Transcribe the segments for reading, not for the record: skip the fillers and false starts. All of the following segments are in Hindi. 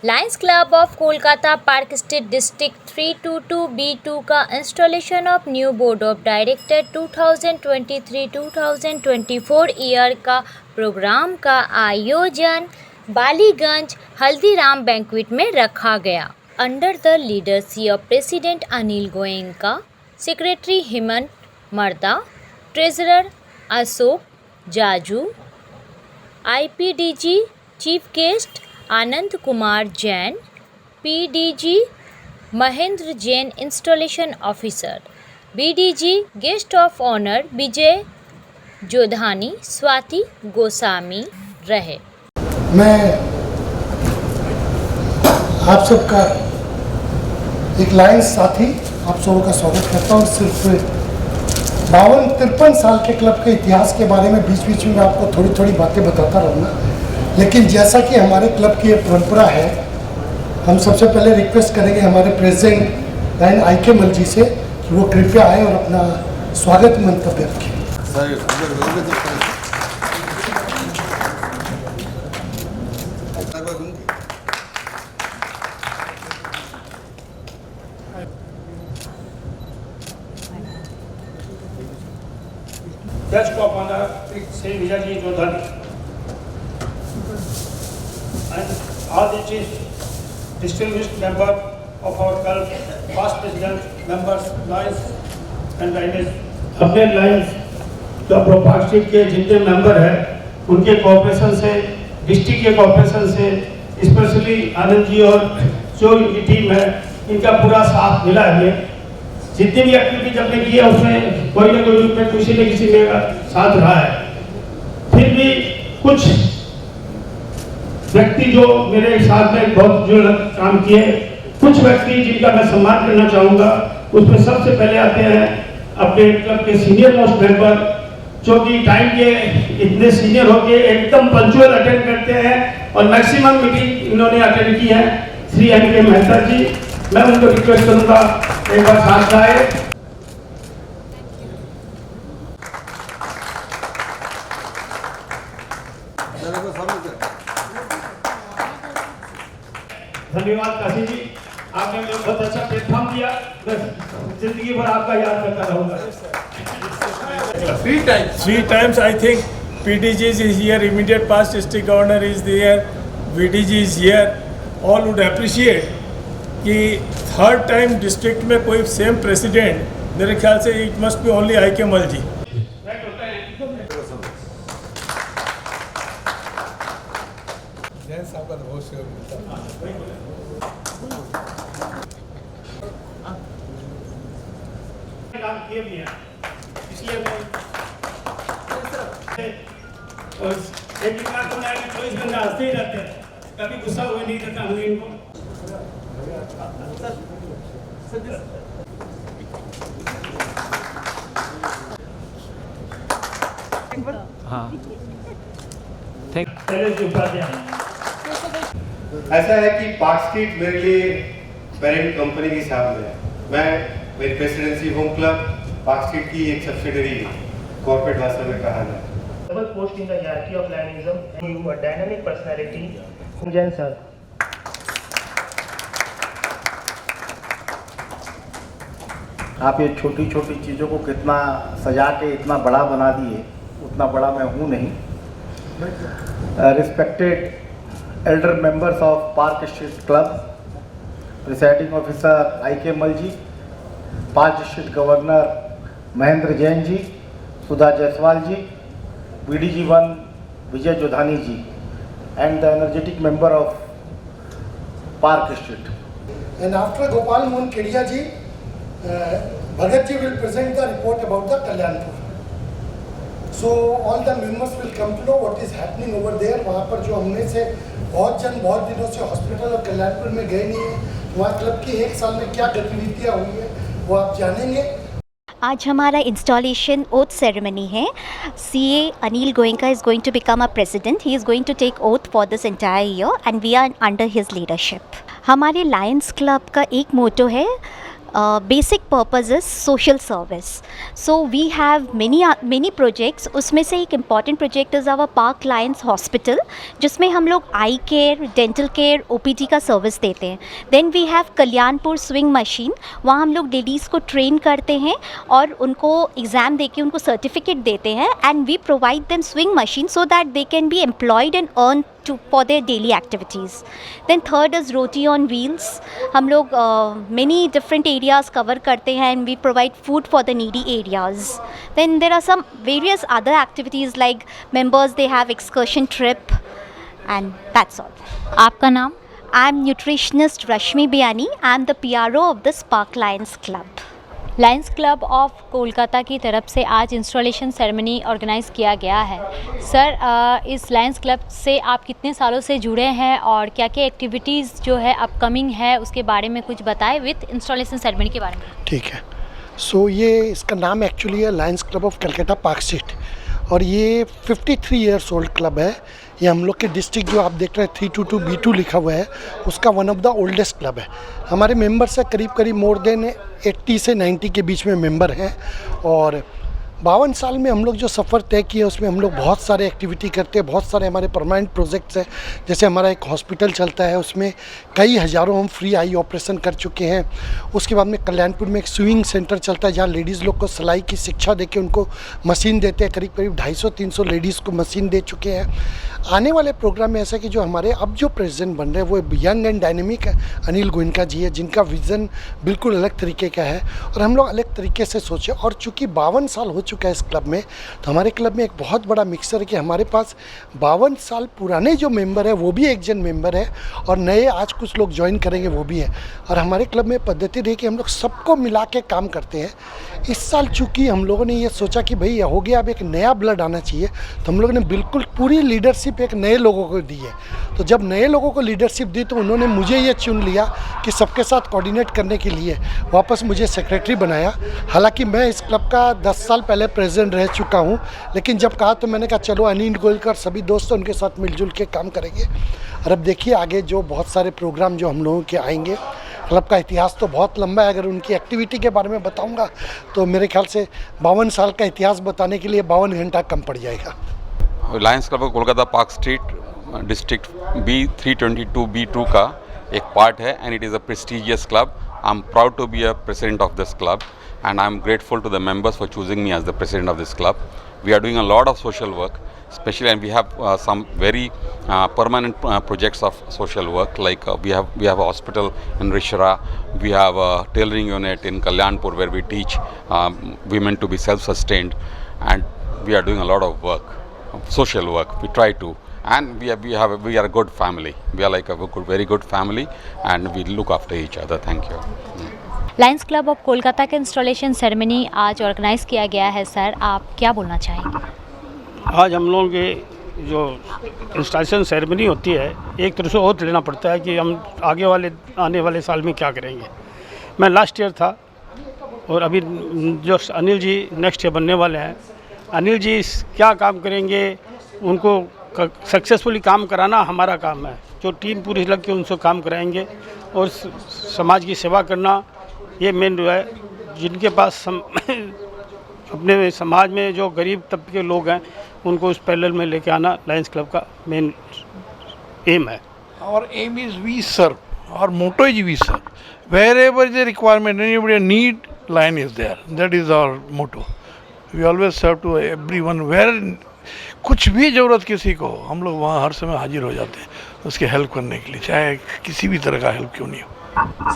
Lions club of Kolkata park street district 322B2 का installation of new board of director 2023-2024 year का प्रोग्राम का आयोजन बालीगंज हल्दीराम बैंक्वेट में रखा गया। Under the leadership of president Anil Goenka, secretary Hemant Marda, treasurer Ashok Jaju, IPDG chief guest Anand Kumar Jain, PDG Mahendra Jain installation officer, BDG guest of honour Vijay Jodhani, Swati Goswami रहे। मैं आप सबका एक लायंस साथी आप सबों का स्वागत करता हूँ। सिर्फ 52-53 साल के क्लब के इतिहास के बारे में बीच बीच में आपको थोड़ी थोड़ी बातें बताता रहूँगा, लेकिन जैसा कि हमारे क्लब की ये परंपरा है, हम सबसे पहले रिक्वेस्ट करेंगे हमारे प्रेसिडेंट लाइन IK मल जी से कि वो कृपया आए और अपना स्वागत मंतव्य रखें। Guest of honor, Sri Vijay Jodhani, and all the chief distinguished member of our club, past president, members, Lions and Lions. अपने Lions club of park street के जितने मेंबर हैं, उनके कोऑपरेशन से, डिस्ट्रिक्ट के कोऑपरेशन से, स्पेशली आनंद जी और जो इनकी टीम है, इनका पूरा साथ मिला है। जितनी भी एक्टिविटीज हमने की है उसमें कोई ना कोई रूप में किसी न किसी में साथ रहा है। फिर भी कुछ व्यक्ति जो मेरे साथ में बहुत जो काम किए, कुछ व्यक्ति जिनका मैं सम्मान करना चाहूँगा, उसमें सबसे पहले आते हैं अपने क्लब के सीनियर मोस्ट मेंबर, जो कि टाइम के इतने सीनियर होके एकदम पंक्चुअल अटेंड करते हैं और मैक्सिमम मीटिंग इन्होंने अटेंड की है, श्री NK मेहता जी। मैं उनको रिक्वेस्ट करूंगा एक बार साथ आए। धन्यवाद काशी जी, आपने मुझे बहुत अच्छा प्लेटफॉर्म दिया, बस जिंदगी भर आपका याद करता रहूंगा। Three times I think PDG is here, immediate past district governor is there, VDG is here. All would appreciate कि थर्ड टाइम डिस्ट्रिक्ट में कोई सेम प्रेसिडेंट, मेरे ख्याल से it must be only IK Mal जी। काम किए भी हैं, इसलिए मैं और एक बात तो मैं 24 घंटा हंसते ही रहते हैं, कभी गुस्सा हुए नहीं रहता हूँ इनको। हाँ, ऐसा है कि पार्क स्ट्रीट मेरे लिए पेरेंट कंपनी के हिसाब में है। मैं मेरी presidency home club park street की एक सब्सिडरी कॉर्पोरेट भाषा में कहा जाए। Double post in the hierarchy of Lionism, you a dynamic personality, Jai sir. आप ये छोटी छोटी चीज़ों को कितना सजा के इतना बड़ा बना दिए, उतना बड़ा मैं हूँ नहीं। Respected elder members of park street club, presiding officer IK Mal ji, past district governor Mahendra Jain ji, Sudha Jaiswal ji, BDG 1 Vijay Jodhani ji, and the energetic member of Park Street. And after Gopal Mohan Kedia ji, Bhagat ji will present the report about the Kalyanpur. So all the members will come to know what is happening over there. वहाँ पर जो हमने से बहुत दिनों से हॉस्पिटल और कल्याणपुर में गए नहीं है, वहाँ क्लब की एक साल में क्या गतिविधियाँ हुई है वो आप जानेंगे। आज हमारा इंस्टॉलेशन ओथ सेरेमनी है। CA Anil Goenka is going to become a president. He is going to take oath for this entire year and we are under his leadership. हमारे लायंस क्लब का एक मोटो है basic purpose is social service. So we have many projects. उसमें से एक important project is our Park Lions Hospital, जिसमें हम लोग आई केयर, डेंटल केयर, OPD का सर्विस देते हैं. Then we have Kalyanpur swing machine. वहाँ हम लोग लेडीज़ को ट्रेन करते हैं और उनको एग्ज़ाम देके उनको सर्टिफिकेट देते हैं, and we provide them sewing machine so that they can be employed and earn for their daily activities. Then third is Roti on Wheels. हम लोग many different areas cover करते हैं and we provide food for the needy areas. Then there are some various other activities like members they have excursion trip and that's all. आपका नाम? I am nutritionist Rashmi Biani. I am the PRO of the Park Lions Club. Lions club of Kolkata की तरफ से आज इंस्टॉलेशन सेरेमनी ऑर्गेनाइज़ किया गया है. सर, इस लायंस क्लब से आप कितने सालों से जुड़े हैं और क्या क्या एक्टिविटीज़ जो है अपकमिंग है उसके बारे में कुछ बताएं विद इंस्टॉलेशन सेरेमनी के बारे में. ठीक है. सो ये इसका नाम एक्चुअली है Lions club of Calcutta park street और ये 53 ईयर्स ओल्ड क्लब है. ये हम लोग के डिस्ट्रिक्ट जो आप देख रहे हैं 322 B2 लिखा हुआ है उसका one of the oldest club है. हमारे मेंबर्स है करीब मोर देन 80 से 90 के बीच में मेंबर हैं और 52 साल में हम लोग जो सफ़र तय किया उसमें हम लोग बहुत सारे एक्टिविटी करते हैं. बहुत सारे हमारे परमानेंट प्रोजेक्ट्स हैं. जैसे हमारा एक हॉस्पिटल चलता है उसमें कई हज़ारों हम फ्री आई ऑपरेशन कर चुके हैं. उसके बाद में कल्याणपुर में एक स्विमिंग सेंटर चलता है जहाँ लेडीज़ लोग को सिलाई की शिक्षा देके उनको मशीन देते हैं. करीब 250-300 लेडीज़ को मशीन दे चुके हैं. आने वाले प्रोग्राम में ऐसा कि जो हमारे अब जो प्रेसिडेंट बन रहे हैं वो young and dynamic Anil Goenka ji है जिनका विज़न बिल्कुल अलग तरीके का है और हम लोग अलग तरीके से सोचे. और चूँकि 52 साल हो चुका है इस क्लब में तो हमारे क्लब में एक बहुत बड़ा मिक्सर है कि हमारे पास 52 साल पुराने जो मेंबर है वो भी एक जन मेंबर है और नए आज कुछ लोग ज्वाइन करेंगे वो भी है. और हमारे क्लब में पद्धति रही कि हम लोग सबको मिला के काम करते हैं. इस साल चूँकि हम लोगों ने ये सोचा कि भाई हो गया अब एक नया ब्लड आना चाहिए तो हम लोगों ने बिल्कुल पूरी लीडरशिप एक नए लोगों को दी है. तो जब नए लोगों को लीडरशिप दी तो उन्होंने मुझे ये चुन लिया कि सबके साथ कोऑर्डिनेट करने के लिए वापस मुझे सेक्रेटरी बनाया. हालांकि मैं इस क्लब का 10 साल पहले प्रेसिडेंट रह चुका हूं लेकिन जब कहा तो मैंने कहा चलो अनिल गोयलकर सभी दोस्त उनके साथ मिलजुल के काम करेंगे. और अब देखिए आगे जो बहुत सारे प्रोग्राम जो हम लोगों के आएंगे. क्लब का इतिहास तो बहुत लंबा है. अगर उनकी एक्टिविटी के बारे में बताऊंगा तो मेरे ख्याल से 52 साल का इतिहास बताने के लिए 52 घंटा कम पड़ जाएगा. Lions club of Kolkata park street District B322 B2 का एक पार्ट है and it is a prestigious club. I am proud to be a president of this club and I am grateful to the members for choosing me as the president of this club. We are doing a lot of social work, especially, and we have some very permanent projects of social work. Like we have a hospital in Rishra, we have a tailoring unit in Kalyanpur where we teach women to be self-sustained, and we are doing a lot of work, social work. We try to, and we are a good family. We are like a very good family, and we look after each other. Thank you. Lions club of Kolkata के इंस्टॉलेशन सेरेमनी आज ऑर्गेनाइज़ किया गया है. सर, आप क्या बोलना चाहेंगे? आज हम लोगों के जो इंस्टॉलेशन सेरेमनी होती है एक तरह से ओथ लेना पड़ता है कि हम आने वाले साल में क्या करेंगे. मैं लास्ट ईयर था और अभी जो अनिल जी नेक्स्ट ईयर बनने वाले हैं, अनिल जी क्या काम करेंगे उनको सक्सेसफुली काम कराना हमारा काम है. जो टीम पूरी लग के उनसे काम कराएंगे और समाज की सेवा करना ये मेन जो है. जिनके पास अपने समाज में जो गरीब तबके के लोग हैं उनको उस पैरेलल में लेके आना लायंस क्लब का मेन एम है. Our aim is we serve. Our motto is we serve. Wherever is a requirement, anybody need, Lion is there. That is our motto. We always serve to everyone. Where कुछ भी ज़रूरत किसी को हम लोग वहाँ हर समय हाजिर हो जाते हैं उसके हेल्प करने के लिए, चाहे किसी भी तरह का हेल्प क्यों नहीं हो.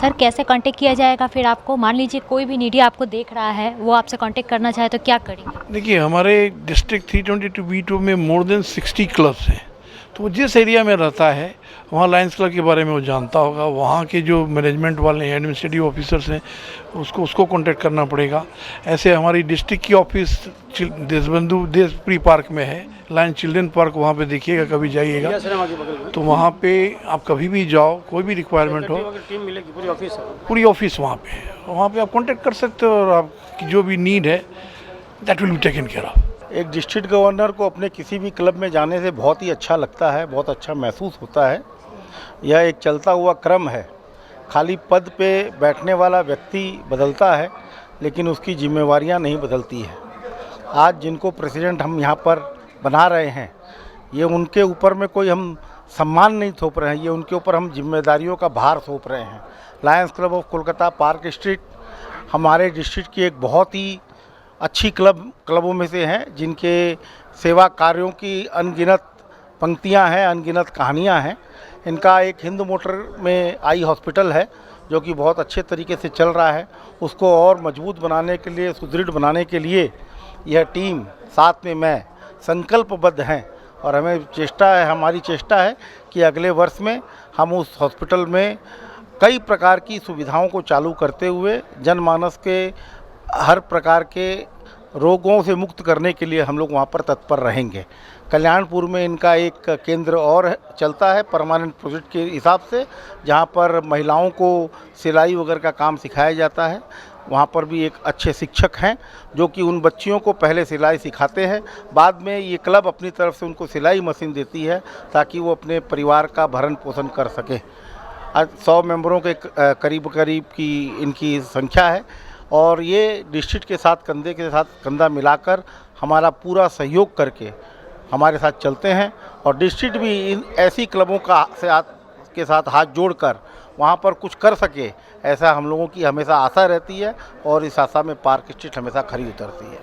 सर, कैसे कांटेक्ट किया जाएगा फिर आपको? मान लीजिए कोई भी मीडिया आपको देख रहा है वो आपसे कांटेक्ट करना चाहे तो क्या करेंगे? देखिए हमारे डिस्ट्रिक्ट 322 B2 में मोर देन 60 क्लब्स हैं. तो वो जिस एरिया में रहता है वहाँ लायंस क्लब के बारे में वो जानता होगा. वहाँ के जो मैनेजमेंट वाले हैं, एडमिनिस्ट्रेटिव ऑफिसर्स हैं, उसको कांटेक्ट करना पड़ेगा. ऐसे हमारी डिस्ट्रिक्ट की ऑफिस देशबंधु देशप्री पार्क में है, लायन चिल्ड्रन पार्क. वहाँ पे देखिएगा, कभी जाइएगा तो वहाँ पे आप कभी भी जाओ, कोई भी रिक्वायरमेंट हो, टीम मिलेगी, पूरी ऑफिस वहाँ पे है. वहाँ पे आप कांटेक्ट कर सकते हो और आपकी जो भी नीड है that will be taken care of. एक डिस्ट्रिक्ट गवर्नर को अपने किसी भी क्लब में जाने से बहुत ही अच्छा लगता है, बहुत अच्छा महसूस होता है. यह एक चलता हुआ क्रम है खाली पद पे बैठने वाला व्यक्ति बदलता है, लेकिन उसकी जिम्मेवारियां नहीं बदलती है। आज जिनको प्रेसिडेंट हम यहाँ पर बना रहे हैं, ये उनके ऊपर में कोई हम सम्मान नहीं थोप रहे हैं, ये उनके ऊपर हम जिम्मेदारियों का भार थोप रहे हैं। Lions club of Kolkata park street हमारे डिस्ट्रिक्ट की एक बहुत ही अच्छी क्लबों में से हैं, जिनके सेवा कार्यों की अनगिनत पंक्तियां हैं, अनगिनत कहानियां हैं। इनका एक हिंद मोटर में आई हॉस्पिटल है जो कि बहुत अच्छे तरीके से चल रहा है। उसको और मजबूत बनाने के लिए, सुदृढ़ बनाने के लिए यह टीम साथ में मैं संकल्पबद्ध हैं और हमारी चेष्टा है कि अगले वर्ष में हम उस हॉस्पिटल में कई प्रकार की सुविधाओं को चालू करते हुए जनमानस के हर प्रकार के रोगों से मुक्त करने के लिए हम लोग वहाँ पर तत्पर रहेंगे। कल्याणपुर में इनका एक केंद्र और चलता है परमानेंट प्रोजेक्ट के हिसाब से, जहाँ पर महिलाओं को सिलाई वगैरह का काम सिखाया जाता है। वहाँ पर भी एक अच्छे शिक्षक हैं जो कि उन बच्चियों को पहले सिलाई सिखाते हैं, बाद में ये क्लब अपनी तरफ से उनको सिलाई मशीन देती है ताकि वो अपने परिवार का भरण पोषण कर सके। आज 100 मेंबरों के करीब की इनकी संख्या है और ये डिस्ट्रिक्ट के साथ कंधे के साथ कंधा मिलाकर हमारा पूरा सहयोग करके हमारे साथ चलते हैं और डिस्ट्रिक्ट भी इन ऐसी क्लबों के साथ हाथ जोड़कर वहाँ पर कुछ कर सके, ऐसा हम लोगों की हमेशा आशा रहती है और इस आशा में पार्क स्ट्रीट हमेशा खरी उतरती है।